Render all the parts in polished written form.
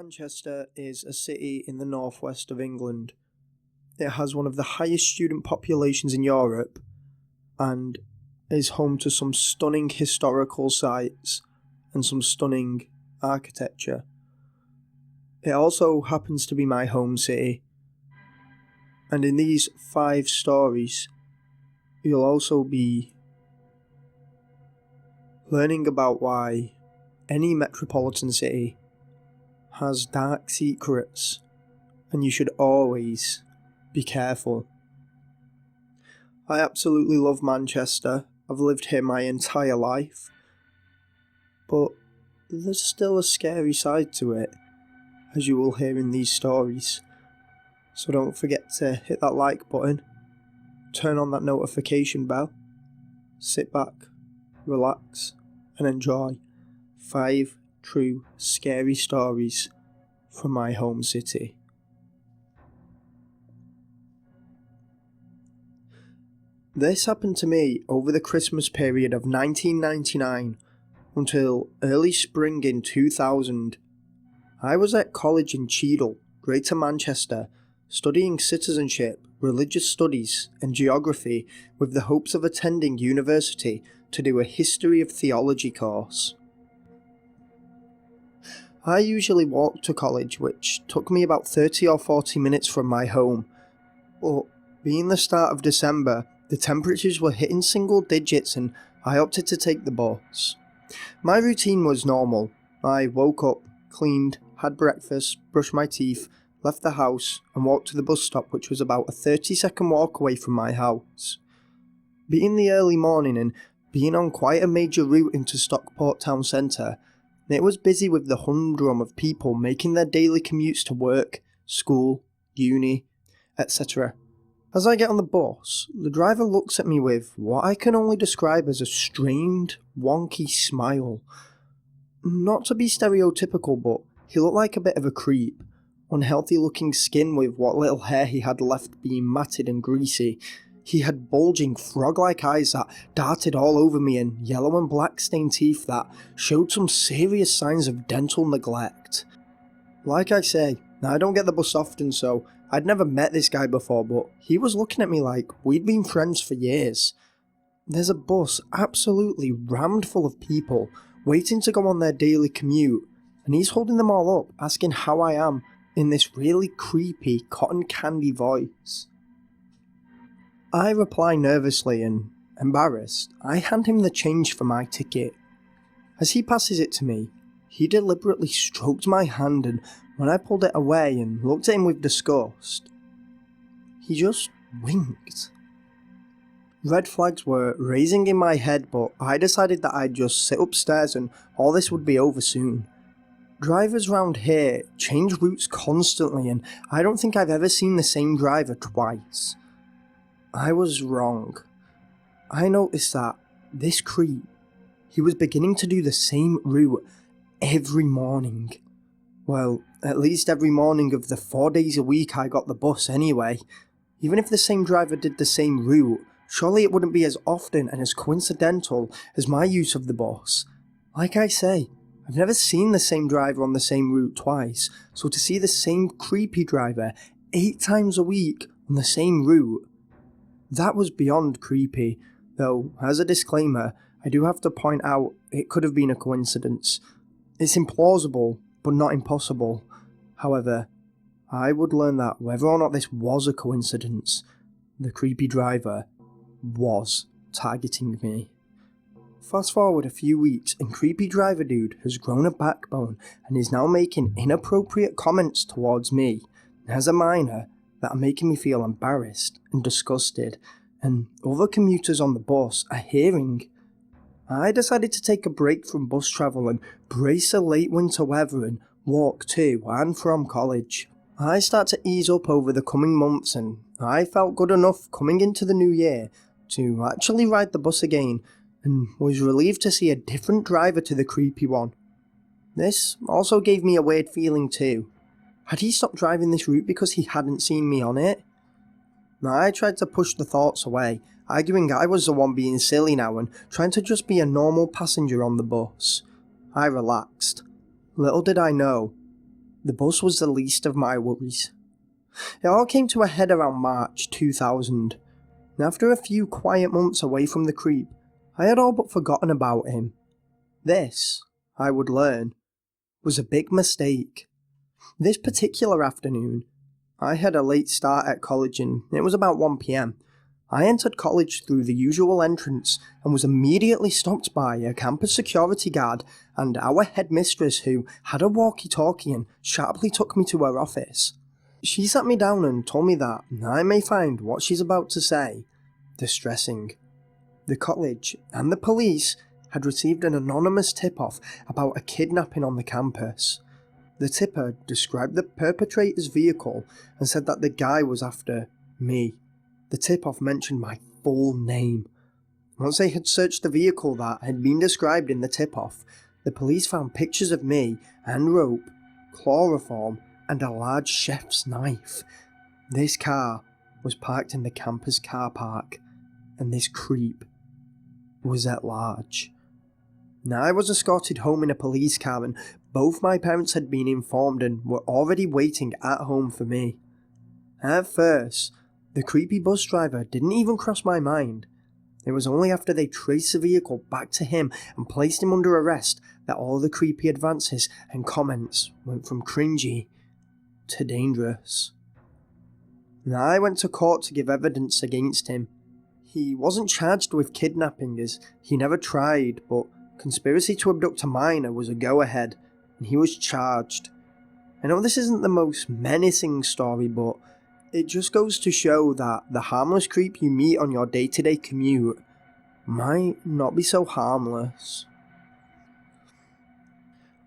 Manchester is a city in the northwest of England. It has one of the highest student populations in Europe and is home to some stunning historical sites and some stunning architecture. It also happens to be my home city, and in these 5 stories you'll also be learning about why any metropolitan city has dark secrets and you should always be careful. I absolutely love Manchester. I've lived here my entire life, but there's still a scary side to it, as you will hear in these stories. So don't forget to hit that like button, turn on that notification bell, sit back, relax and enjoy 5 true scary stories from my home city. This happened to me over the Christmas period of 1999 until early spring in 2000. I was at college in Cheadle, Greater Manchester, studying citizenship, religious studies and geography with the hopes of attending university to do a history of theology course. I usually walked to college, which took me about 30 or 40 minutes from my home, but being the start of December, the temperatures were hitting single digits and I opted to take the bus. My routine was normal. I woke up, cleaned, had breakfast, brushed my teeth, left the house and walked to the bus stop, which was about a 30-second walk away from my house. Being the early morning and being on quite a major route into Stockport town centre, it was busy with the humdrum of people making their daily commutes to work, school, uni, etc. As I get on the bus, the driver looks at me with what I can only describe as a strained, wonky smile. Not to be stereotypical, but he looked like a bit of a creep. Unhealthy looking skin with what little hair he had left being matted and greasy. He had bulging frog-like eyes that darted all over me and yellow and black stained teeth that showed some serious signs of dental neglect. Like I say, I don't get the bus often, so I'd never met this guy before, but he was looking at me like we'd been friends for years. There's a bus absolutely rammed full of people waiting to go on their daily commute, and he's holding them all up, asking how I am in this really creepy cotton candy voice. I reply nervously and embarrassed. I hand him the change for my ticket. As he passes it to me, he deliberately stroked my hand, and when I pulled it away and looked at him with disgust, he just winked. Red flags were raising in my head, but I decided that I'd just sit upstairs and all this would be over soon. Drivers round here change routes constantly, and I don't think I've ever seen the same driver twice. I was wrong. I noticed that this creep, he was beginning to do the same route every morning. Well, at least every morning of the 4 days a week I got the bus anyway. Even if the same driver did the same route, surely it wouldn't be as often and as coincidental as my use of the bus. Like I say, I've never seen the same driver on the same route twice, so to see the same creepy driver 8 times a week on the same route, that was beyond creepy, though as a disclaimer, I do have to point out it could have been a coincidence. It's implausible, but not impossible. However, I would learn that whether or not this was a coincidence, the creepy driver was targeting me. Fast forward a few weeks and creepy driver dude has grown a backbone and is now making inappropriate comments towards me as a minor that are making me feel embarrassed and disgusted, and other commuters on the bus are hearing. I decided to take a break from bus travel and brace the late winter weather and walk to and from college. I start to ease up over the coming months, and I felt good enough coming into the new year to actually ride the bus again, and was relieved to see a different driver to the creepy one. This also gave me a weird feeling too. Had he stopped driving this route because he hadn't seen me on it? I tried to push the thoughts away, arguing I was the one being silly now and trying to just be a normal passenger on the bus. I relaxed. Little did I know, The bus was the least of my worries. It all came to a head around March 2000, and after a few quiet months away from the creep, I had all but forgotten about him. This, I would learn, was a big mistake. This particular afternoon, I had a late start at college and it was about 1 PM. I entered college through the usual entrance and was immediately stopped by a campus security guard and our headmistress, who had a walkie-talkie and sharply took me to her office. She sat me down and told me that I may find what she's about to say distressing. The college and the police had received an anonymous tip-off about a kidnapping on the campus. The tipper described the perpetrator's vehicle and said that the guy was after me. The tip-off mentioned my full name. Once they had searched the vehicle that had been described in the tip-off, the police found pictures of me and rope, chloroform, and a large chef's knife. This car was parked in the campus car park, and this creep was at large. Now I was escorted home in a police car, and both my parents had been informed and were already waiting at home for me. At first, the creepy bus driver didn't even cross my mind. It was only after they traced the vehicle back to him and placed him under arrest that all the creepy advances and comments went from cringy to dangerous. Now I went to court to give evidence against him. He wasn't charged with kidnapping as he never tried, but conspiracy to abduct a minor was a go-ahead, and he was charged. I know this isn't the most menacing story, but it just goes to show that the harmless creep you meet on your day-to-day commute might not be so harmless.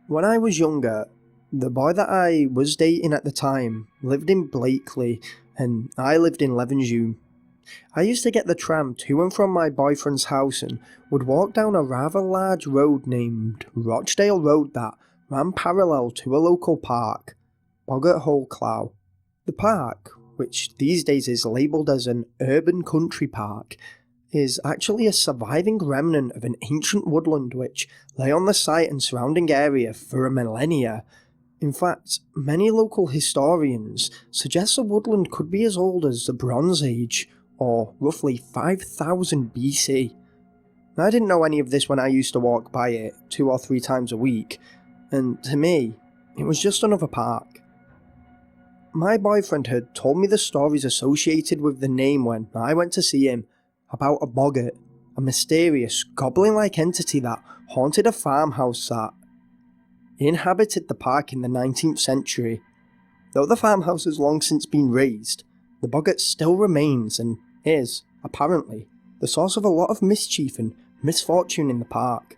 When I was younger, the boy that I was dating at the time lived in Blakely, and I lived in Levenshulme. I used to get the tram to and from my boyfriend's house and would walk down a rather large road named Rochdale Road that ran parallel to a local park, Boggart Hole Clough. The park, which these days is labelled as an urban country park, is actually a surviving remnant of an ancient woodland which lay on the site and surrounding area for a millennia. In fact, many local historians suggest the woodland could be as old as the Bronze Age, or roughly 5000 BC. I didn't know any of this when I used to walk by it 2 or 3 times a week, and to me, it was just another park. My boyfriend had told me the stories associated with the name when I went to see him, about a boggart, a mysterious, goblin-like entity that haunted a farmhouse that inhabited the park in the 19th century. Though the farmhouse has long since been razed, the boggart still remains and is, apparently, the source of a lot of mischief and misfortune in the park.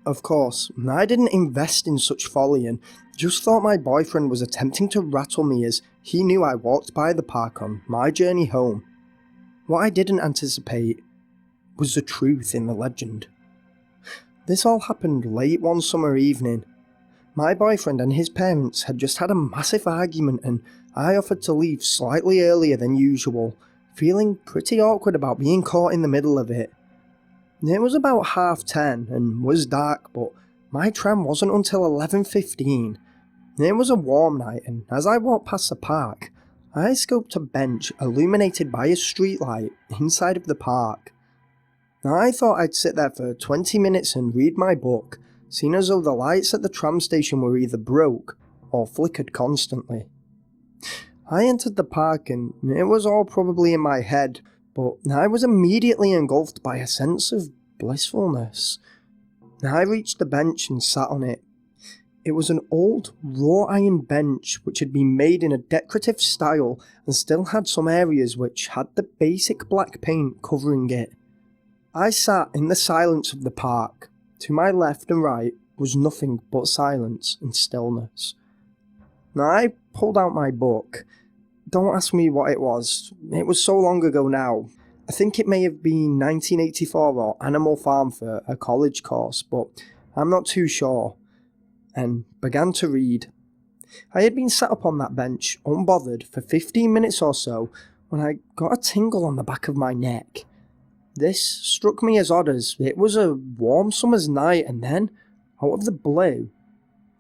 Of course, I didn't invest in such folly and just thought my boyfriend was attempting to rattle me as he knew I walked by the park on my journey home. What I didn't anticipate was the truth in the legend. This all happened late one summer evening. My boyfriend and his parents had just had a massive argument and I offered to leave slightly earlier than usual, feeling pretty awkward about being caught in the middle of it. It was about 10:30 and was dark, but my tram wasn't until 11:15. It was a warm night, and as I walked past the park, I scoped a bench illuminated by a streetlight inside of the park. I thought I'd sit there for 20 minutes and read my book, seeing as though the lights at the tram station were either broke or flickered constantly. I entered the park and it was all probably in my head, but I was immediately engulfed by a sense of blissfulness. I reached the bench and sat on it. It was an old wrought iron bench which had been made in a decorative style and still had some areas which had the basic black paint covering it. I sat in the silence of the park. To my left and right was nothing but silence and stillness. Now I pulled out my book. Don't ask me what it was so long ago now. I think it may have been 1984 or Animal Farm for a college course, but I'm not too sure, and began to read. I had been sat upon that bench, unbothered, for 15 minutes or so, when I got a tingle on the back of my neck. This struck me as odd as it was a warm summer's night, and then, out of the blue,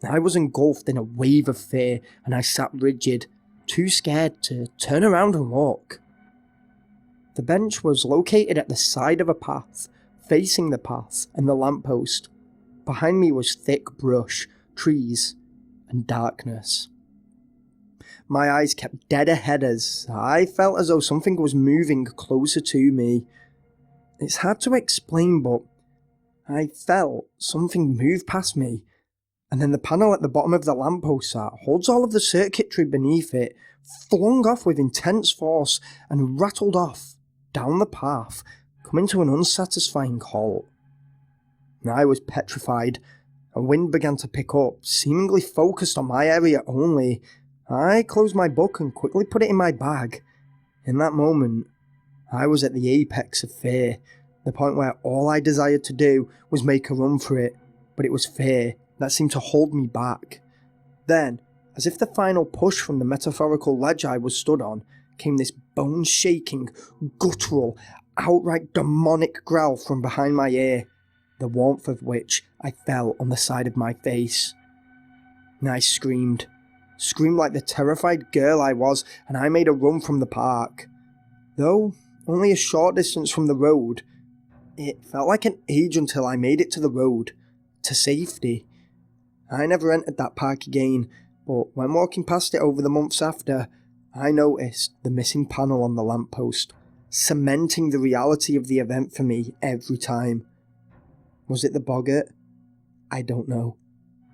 I was engulfed in a wave of fear, and I sat rigid, too scared to turn around and look. The bench was located at the side of a path, facing the path and the lamppost. Behind me was thick brush, trees, and darkness. My eyes kept dead ahead as I felt as though something was moving closer to me. It's hard to explain, but I felt something move past me, and then the panel at the bottom of the lamppost that holds all of the circuitry beneath it flung off with intense force and rattled off down the path, coming to an unsatisfying halt. I was petrified. A wind began to pick up, seemingly focused on my area only. I closed my book and quickly put it in my bag. In that moment, I was at the apex of fear, the point where all I desired to do was make a run for it, but it was fear that seemed to hold me back. Then, as if the final push from the metaphorical ledge I was stood on, came this bone-shaking, guttural, outright demonic growl from behind my ear, the warmth of which I felt on the side of my face. And I screamed like the terrified girl I was, and I made a run from the park. Though only a short distance from the road, it felt like an age until I made it to the road, to safety. I never entered that park again, but when walking past it over the months after, I noticed the missing panel on the lamppost, cementing the reality of the event for me every time. Was it the boggart? I don't know,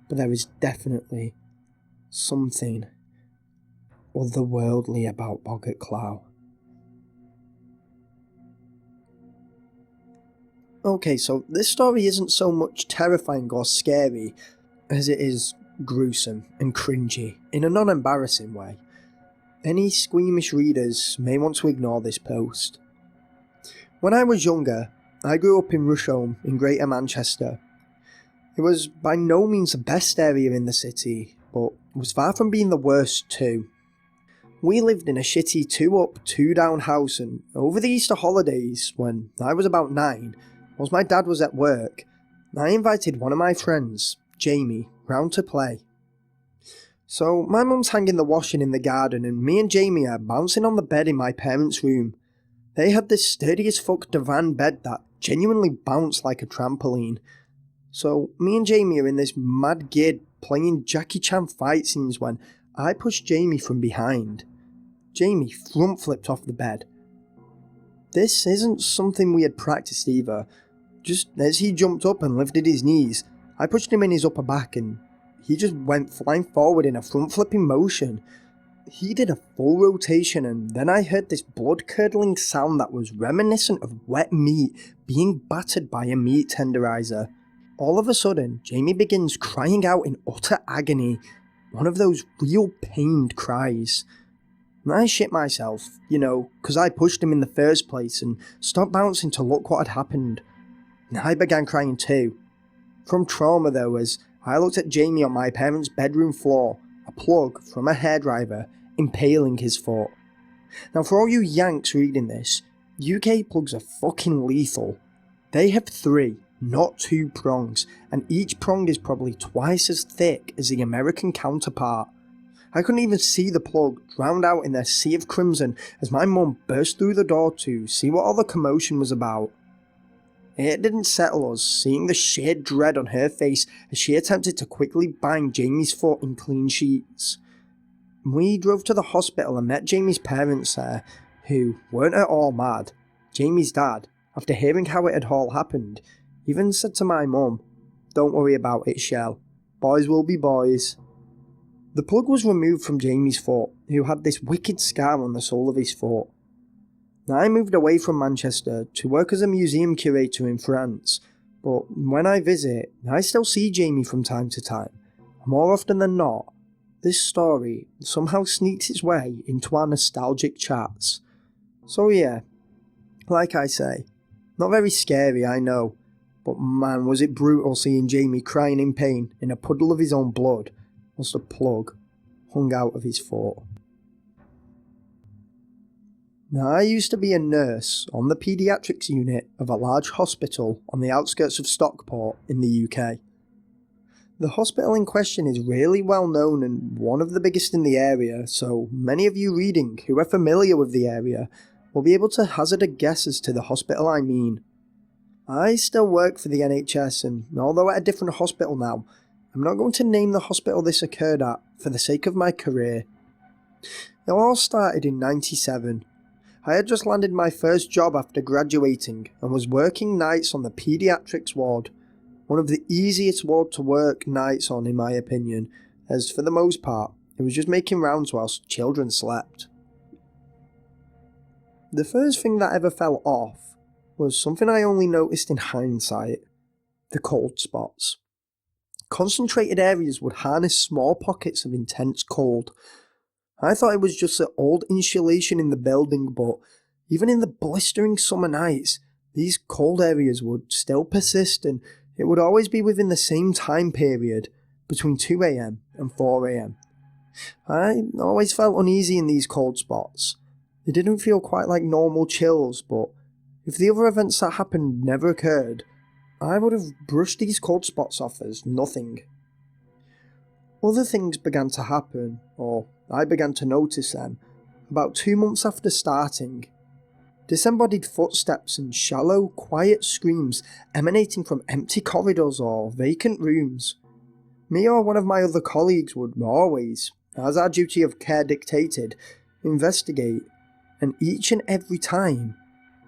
but there is definitely something otherworldly about Boggart Clough. Okay, so this story isn't so much terrifying or scary as it is gruesome and cringy in a non-embarrassing way. Any squeamish readers may want to ignore this post. When I was younger, I grew up in Rusholme in Greater Manchester. It was by no means the best area in the city, but was far from being the worst too. We lived in a shitty 2-up, 2-down house, and over the Easter holidays, when I was about 9, whilst my dad was at work, I invited one of my friends, Jamie, round to play. So my mum's hanging the washing in the garden, and me and Jamie are bouncing on the bed in my parents' room. They had this sturdy as fuck divan bed that genuinely bounced like a trampoline. So me and Jamie are in this mad gid playing Jackie Chan fight scenes when I pushed Jamie from behind. Jamie front flipped off the bed. This isn't something we had practiced either. Just as he jumped up and lifted his knees, I pushed him in his upper back and he just went flying forward in a front flipping motion. He did a full rotation, and then I heard this blood-curdling sound that was reminiscent of wet meat being battered by a meat tenderizer. All of a sudden, Jamie begins crying out in utter agony, one of those real pained cries. And I shit myself, because I pushed him in the first place, and stopped bouncing to look what had happened. And I began crying too. From trauma though, as I looked at Jamie on my parents' bedroom floor, a plug from a hairdryer impaling his foot. Now for all you Yanks reading this, UK plugs are fucking lethal. They have 3, not 2 prongs, and each prong is probably twice as thick as the American counterpart. I couldn't even see the plug, drowned out in their sea of crimson as my mum burst through the door to see what all the commotion was about. It didn't settle us, seeing the sheer dread on her face as she attempted to quickly bind Jamie's foot in clean sheets. We drove to the hospital and met Jamie's parents there, who weren't at all mad. Jamie's dad, after hearing how it had all happened, even said to my mum, "Don't worry about it, Shell. Boys will be boys." The plug was removed from Jamie's foot, who had this wicked scar on the sole of his foot. I moved away from Manchester to work as a museum curator in France, but when I visit, I still see Jamie from time to time. More often than not, this story somehow sneaks its way into our nostalgic chats. So yeah, like I say, not very scary, I know, but man was it brutal seeing Jamie crying in pain in a puddle of his own blood whilst a plug hung out of his foot. Now, I used to be a nurse on the paediatrics unit of a large hospital on the outskirts of Stockport in the UK. The hospital in question is really well known and one of the biggest in the area, so many of you reading who are familiar with the area will be able to hazard a guess as to the hospital I mean. I still work for the NHS, and although at a different hospital now, I'm not going to name the hospital this occurred at for the sake of my career. It all started in '97. I had just landed my first job after graduating and was working nights on the paediatrics ward, one of the easiest ward to work nights on in my opinion, as for the most part it was just making rounds whilst children slept. The first thing that ever fell off was something I only noticed in hindsight: the cold spots. Concentrated areas would harness small pockets of intense cold. I thought it was just the old insulation in the building, but even in the blistering summer nights, these cold areas would still persist, and it would always be within the same time period, between 2 AM and 4 AM. I always felt uneasy in these cold spots. They didn't feel quite like normal chills, but if the other events that happened never occurred, I would have brushed these cold spots off as nothing. Other things began to happen, or I began to notice them, about 2 months after starting. Disembodied footsteps and shallow, quiet screams emanating from empty corridors or vacant rooms. Me or one of my other colleagues would always, as our duty of care dictated, investigate, and each and every time,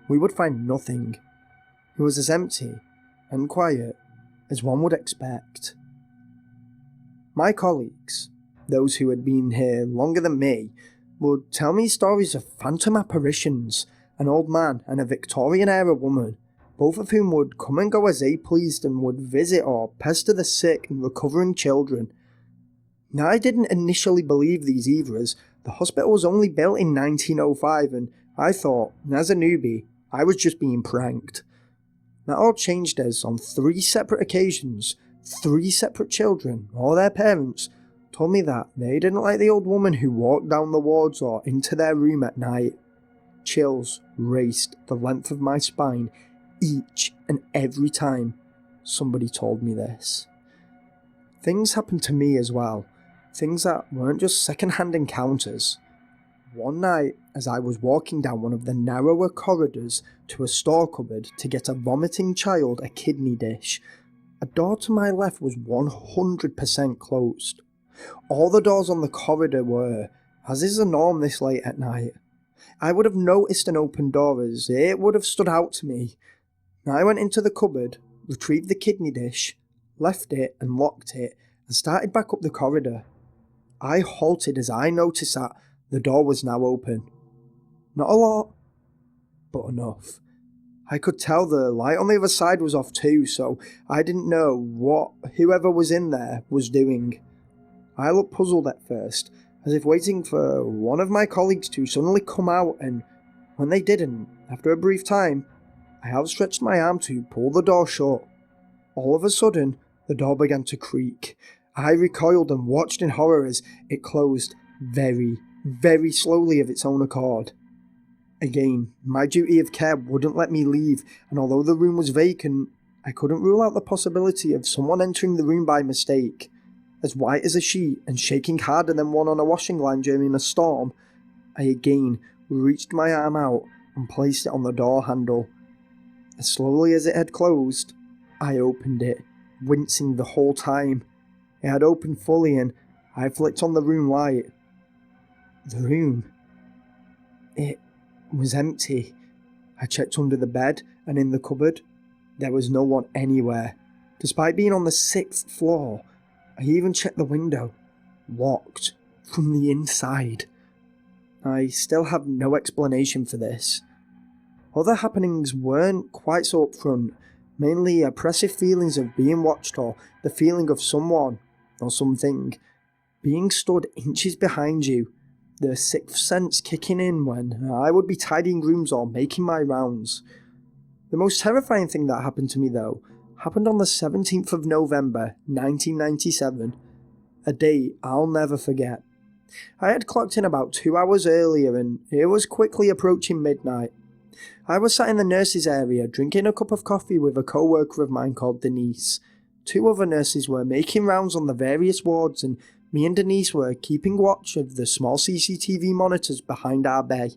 we would find nothing. It was as empty and quiet as one would expect. My colleagues, those who had been here longer than me, would tell me stories of phantom apparitions, an old man and a Victorian-era woman, both of whom would come and go as they pleased and would visit or pester the sick and recovering children. Now, I didn't initially believe these either, as the hospital was only built in 1905, and I thought, as a newbie, I was just being pranked. That all changed as, on 3 separate occasions, 3 separate children, or their parents, told me that they didn't like the old woman who walked down the wards or into their room at night. Chills raced the length of my spine each and every time somebody told me this. Things happened to me as well, things that weren't just second-hand encounters. One night, as I was walking down one of the narrower corridors to a store cupboard to get a vomiting child a kidney dish, a door to my left was 100% closed. All the doors on the corridor were, as is the norm this late at night. I would have noticed an open door as it would have stood out to me. I went into the cupboard, retrieved the kidney dish, left it and locked it, and started back up the corridor. I halted as I noticed that the door was now open. Not a lot, but enough. I could tell the light on the other side was off too, so I didn't know what whoever was in there was doing. I looked puzzled at first, as if waiting for one of my colleagues to suddenly come out, and when they didn't, after a brief time, I outstretched my arm to pull the door shut. All of a sudden, the door began to creak. I recoiled and watched in horror as it closed very, very slowly of its own accord. Again, my duty of care wouldn't let me leave, and although the room was vacant, I couldn't rule out the possibility of someone entering the room by mistake. As white as a sheet and shaking harder than one on a washing line during a storm, I again reached my arm out and placed it on the door handle. As slowly as it had closed, I opened it, wincing the whole time. It had opened fully and I flicked on the room light. The room. It was empty. I checked under the bed and in the cupboard. There was no one anywhere. Despite being on the 6th floor, I even checked the window. Locked from the inside. I still have no explanation for this. Other happenings weren't quite so upfront, mainly oppressive feelings of being watched or the feeling of someone, or something, being stood inches behind you, the 6th sense kicking in when I would be tidying rooms or making my rounds. The most terrifying thing that happened to me though, happened on the 17th of November 1997, a day I'll never forget. I had clocked in about 2 hours earlier and it was quickly approaching midnight. I was sat in the nurses area drinking a cup of coffee with a co-worker of mine called Denise. two other nurses were making rounds on the various wards, and me and Denise were keeping watch of the small CCTV monitors behind our bay.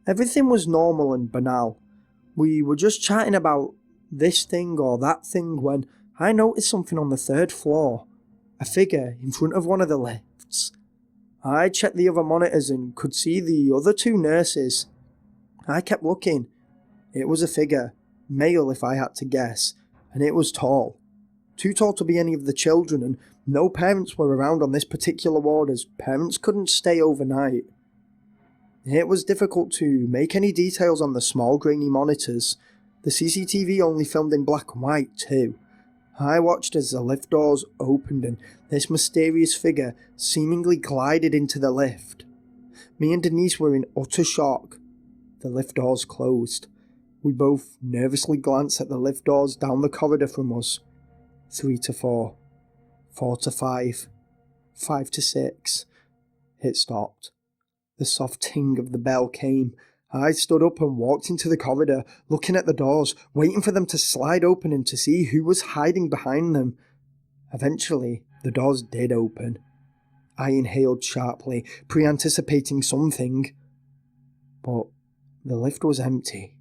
Everything was normal and banal. We were just chatting about this thing or that thing when I noticed something on the 3rd floor. A figure in front of one of the lifts. I checked the other monitors and could see the other two nurses. I kept looking. It was a figure, male if I had to guess, and it was tall. Too tall to be any of the children, and no parents were around on this particular ward as parents couldn't stay overnight. It was difficult to make any details on the small grainy monitors. The CCTV only filmed in black and white too. I watched as the lift doors opened and this mysterious figure seemingly glided into the lift. Me and Denise were in utter shock. The lift doors closed. We both nervously glanced at the lift doors down the corridor from us. 3 to 4. 4 to 5. 5 to 6. It stopped. The soft ting of the bell came. I stood up and walked into the corridor, looking at the doors, waiting for them to slide open and to see who was hiding behind them. Eventually, the doors did open. I inhaled sharply, pre-anticipating something. But the lift was empty.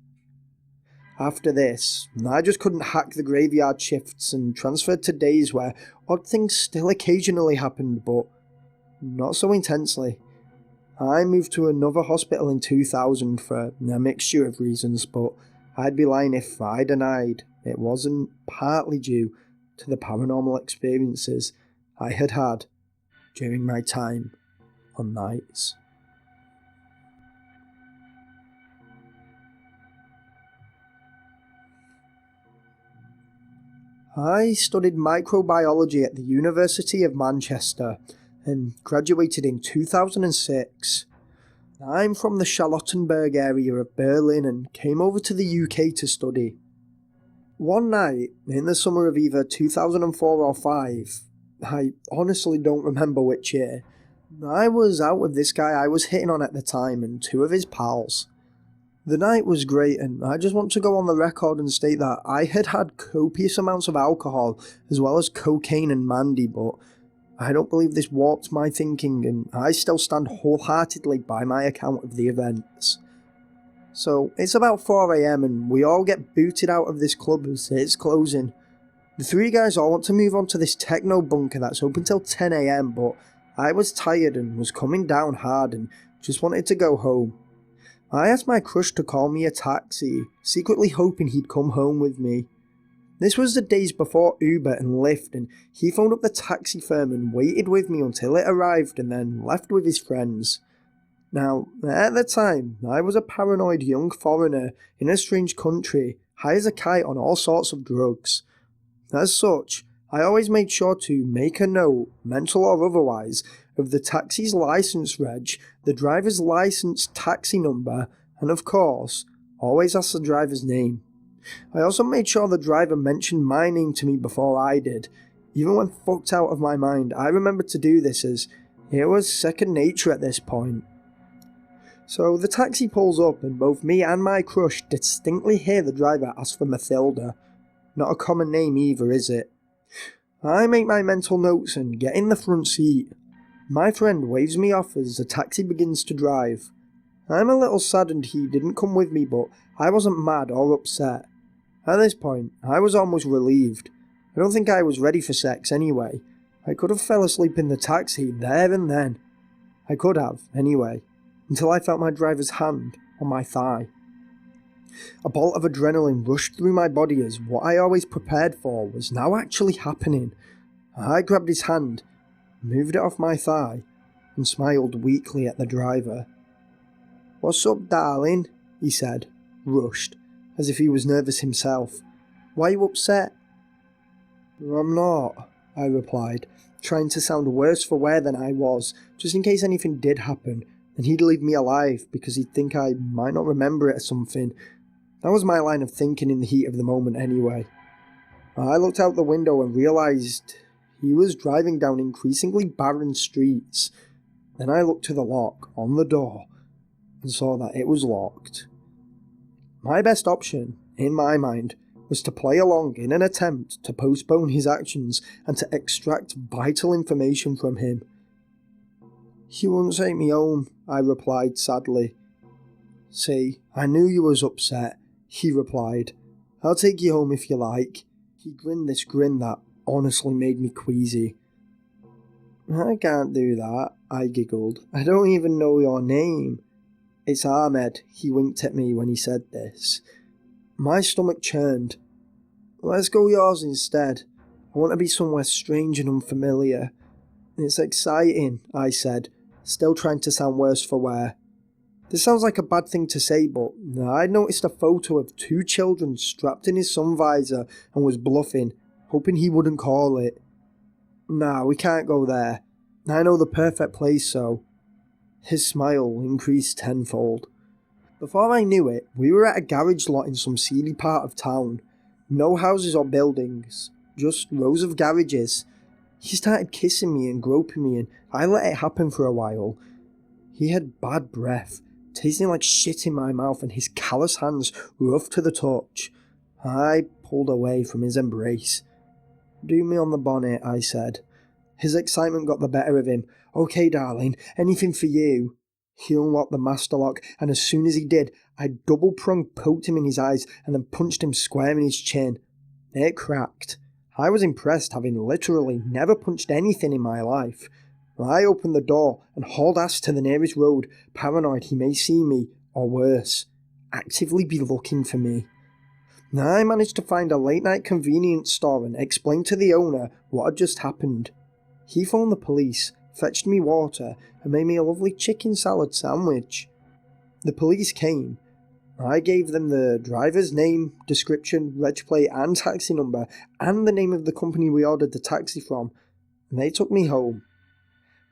After this, I just couldn't hack the graveyard shifts and transferred to days where odd things still occasionally happened, but not so intensely. I moved to another hospital in 2000 for a mixture of reasons, but I'd be lying if I denied it wasn't partly due to the paranormal experiences I had had during my time on nights. I studied microbiology at the University of Manchester and graduated in 2006. I'm from the Charlottenburg area of Berlin and came over to the UK to study. One night, in the summer of either 2004 or 5, I honestly don't remember which year, I was out with this guy I was hitting on at the time and two of his pals. The night was great, and I just want to go on the record and state that I had had copious amounts of alcohol as well as cocaine and Mandy, but I don't believe this warped my thinking, and I still stand wholeheartedly by my account of the events. So it's about 4 AM and we all get booted out of this club as it's closing. The three guys all want to move on to this techno bunker that's open till 10 AM, but I was tired and was coming down hard and just wanted to go home. I asked my crush to call me a taxi, secretly hoping he'd come home with me. This was the days before Uber and Lyft, and he phoned up the taxi firm and waited with me until it arrived and then left with his friends. Now, at the time, I was a paranoid young foreigner in a strange country, high as a kite on all sorts of drugs. As such, I always made sure to make a note, mental or otherwise, of the taxi's license reg, the driver's license taxi number, and of course, always ask the driver's name. I also made sure the driver mentioned my name to me before I did. Even when fucked out of my mind, I remembered to do this as it was second nature at this point. So the taxi pulls up and both me and my crush distinctly hear the driver ask for Mathilda. Not a common name either, is it? I make my mental notes and get in the front seat. My friend waves me off as the taxi begins to drive. I'm a little saddened he didn't come with me, but I wasn't mad or upset. At this point, I was almost relieved. I don't think I was ready for sex anyway. I could have fell asleep in the taxi there and then. I could have, anyway, until I felt my driver's hand on my thigh. A bolt of adrenaline rushed through my body as what I always prepared for was now actually happening. I grabbed his hand, moved it off my thigh, and smiled weakly at the driver. "What's up, darling?" he said, rushed, as if he was nervous himself. "Why are you upset?" "I'm not," I replied, trying to sound worse for wear than I was, just in case anything did happen, and he'd leave me alive because he'd think I might not remember it or something. That was my line of thinking in the heat of the moment anyway. I looked out the window and realised he was driving down increasingly barren streets. Then I looked to the lock on the door and saw that it was locked. My best option, in my mind, was to play along in an attempt to postpone his actions and to extract vital information from him. "You wouldn't take me home," I replied sadly. "See, I knew you was upset," he replied. "I'll take you home if you like." He grinned this grin that honestly made me queasy. "I can't do that," I giggled. "I don't even know your name." "It's Ahmed," he winked at me when he said this. My stomach churned. "Let's go yours instead. I want to be somewhere strange and unfamiliar." "It's exciting," I said, still trying to sound worse for wear. This sounds like a bad thing to say, but I noticed a photo of 2 children strapped in his sun visor and was bluffing, hoping he wouldn't call it. "Nah, we can't go there. I know the perfect place, so..." His smile increased tenfold. Before I knew it, we were at a garage lot in some seedy part of town. No houses or buildings, just rows of garages. He started kissing me and groping me, and I let it happen for a while. He had bad breath, tasting like shit in my mouth, and his callous hands rough to the touch. I pulled away from his embrace. "Do me on the bonnet," I said. His excitement got the better of him. "Okay, darling, anything for you." He unlocked the master lock, and as soon as he did, I double-pronged poked him in his eyes and then punched him square in his chin. It cracked. I was impressed, having literally never punched anything in my life. I opened the door and hauled ass to the nearest road, paranoid he may see me, or worse, actively be looking for me. I managed to find a late-night convenience store and explained to the owner what had just happened. He phoned the police, fetched me water, and made me a lovely chicken salad sandwich. The police came. I gave them the driver's name, description, reg plate and taxi number, and the name of the company we ordered the taxi from, and they took me home.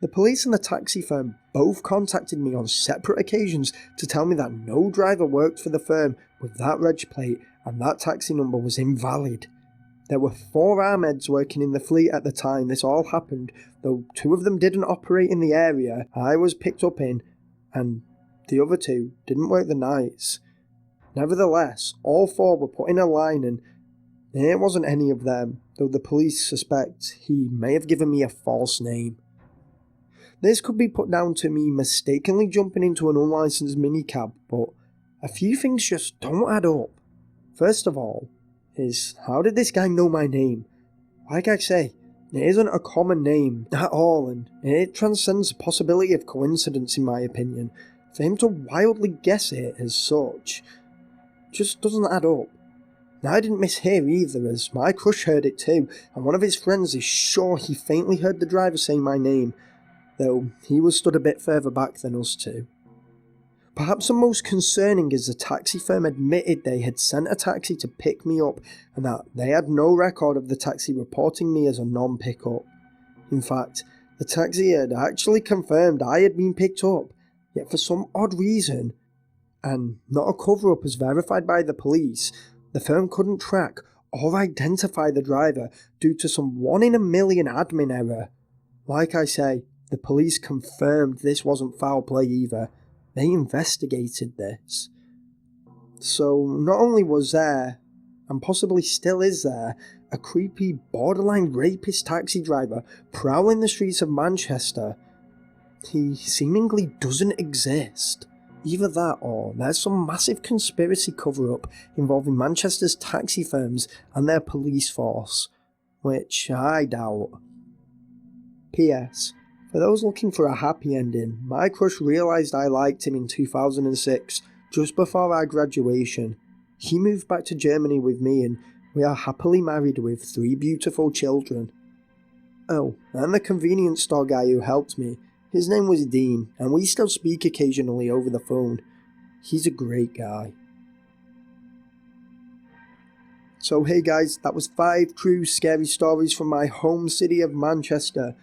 The police and the taxi firm both contacted me on separate occasions to tell me that no driver worked for the firm with that reg plate and that taxi number was invalid. There were 4 Ahmeds working in the fleet at the time this all happened, though 2 of them didn't operate in the area I was picked up in, and the other 2 didn't work the nights. Nevertheless, all 4 were put in a line, and it wasn't any of them, though the police suspect he may have given me a false name. This could be put down to me mistakenly jumping into an unlicensed minicab, but a few things just don't add up. First of all, is how did this guy know my name? Like I say, it isn't a common name at all, and it transcends the possibility of coincidence in my opinion. For him to wildly guess it as such just doesn't add up. I didn't mishear either, as my crush heard it too, and one of his friends is sure he faintly heard the driver say my name, though he was stood a bit further back than us two. Perhaps the most concerning is the taxi firm admitted they had sent a taxi to pick me up and that they had no record of the taxi reporting me as a non-pickup. In fact, the taxi had actually confirmed I had been picked up, yet for some odd reason, and not a cover-up as verified by the police, the firm couldn't track or identify the driver due to some 1 in a million admin error. Like I say, the police confirmed this wasn't foul play either. They investigated this. So not only was there, and possibly still is there, a creepy borderline rapist taxi driver prowling the streets of Manchester, he seemingly doesn't exist. Either that or there's some massive conspiracy cover-up involving Manchester's taxi firms and their police force, which I doubt. P.S. For those looking for a happy ending, my crush realised I liked him in 2006, just before our graduation. He moved back to Germany with me and we are happily married with 3 beautiful children. Oh, and the convenience store guy who helped me, his name was Dean, and we still speak occasionally over the phone. He's a great guy. So hey guys, that was 5 true scary stories from my home city of Manchester.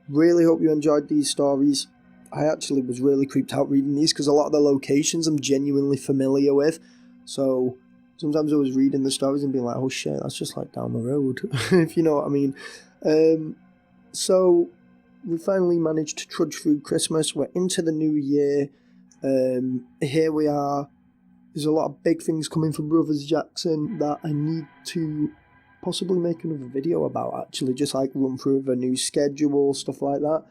Really hope you enjoyed these stories. I actually was really creeped out reading these because a lot of the locations I'm genuinely familiar with. So sometimes I was reading the stories and being like, oh shit, that's just like down the road, if you know what I mean. So we finally managed to trudge through Christmas. We're into the new year. Here we are. There's a lot of big things coming from Brothers Jackson that I need to possibly make another video about, actually, just like run through the new schedule, stuff like that.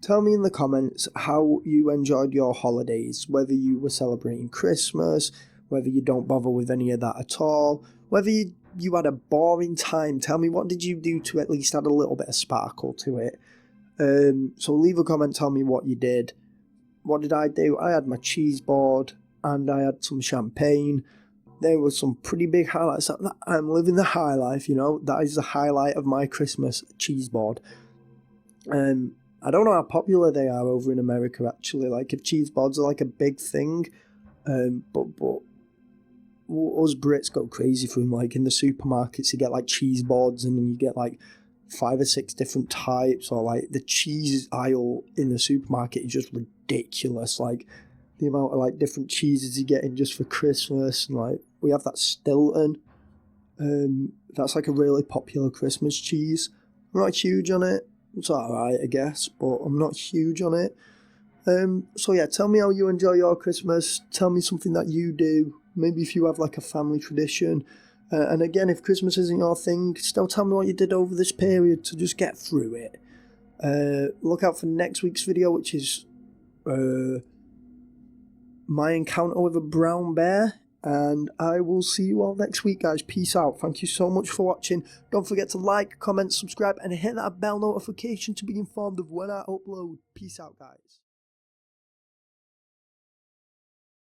Tell me in the comments how you enjoyed your holidays, whether you were celebrating Christmas, whether you don't bother with any of that at all, whether you had a boring time. Tell me, what did you do to at least add a little bit of sparkle to it? So leave a comment, tell me what you did. What did I do? I had my cheese board and I had some champagne. There were some pretty big highlights. I'm living the high life, you know. That is the highlight of my Christmas, cheese board. I don't know how popular they are over in America, actually. Like, if cheese boards are like a big thing, but us Brits go crazy for them. Like, in the supermarkets, you get like cheese boards, and then you get like 5 or 6 different types, or like the cheese aisle in the supermarket is just ridiculous. Like, the amount of like different cheeses you get in just for Christmas, and like we have that Stilton. That's like a really popular Christmas cheese. I'm not huge on it. It's alright, I guess, but I'm not huge on it. So yeah, tell me how you enjoy your Christmas. Tell me something that you do. Maybe if you have like a family tradition. And again, if Christmas isn't your thing, still tell me what you did over this period to just get through it. Look out for next week's video, which is my encounter with a brown bear. And I will see you all next week, guys. Peace out. Thank you so much for watching. Don't forget to like, comment, subscribe, and hit that bell notification to be informed of when I upload. Peace out, guys.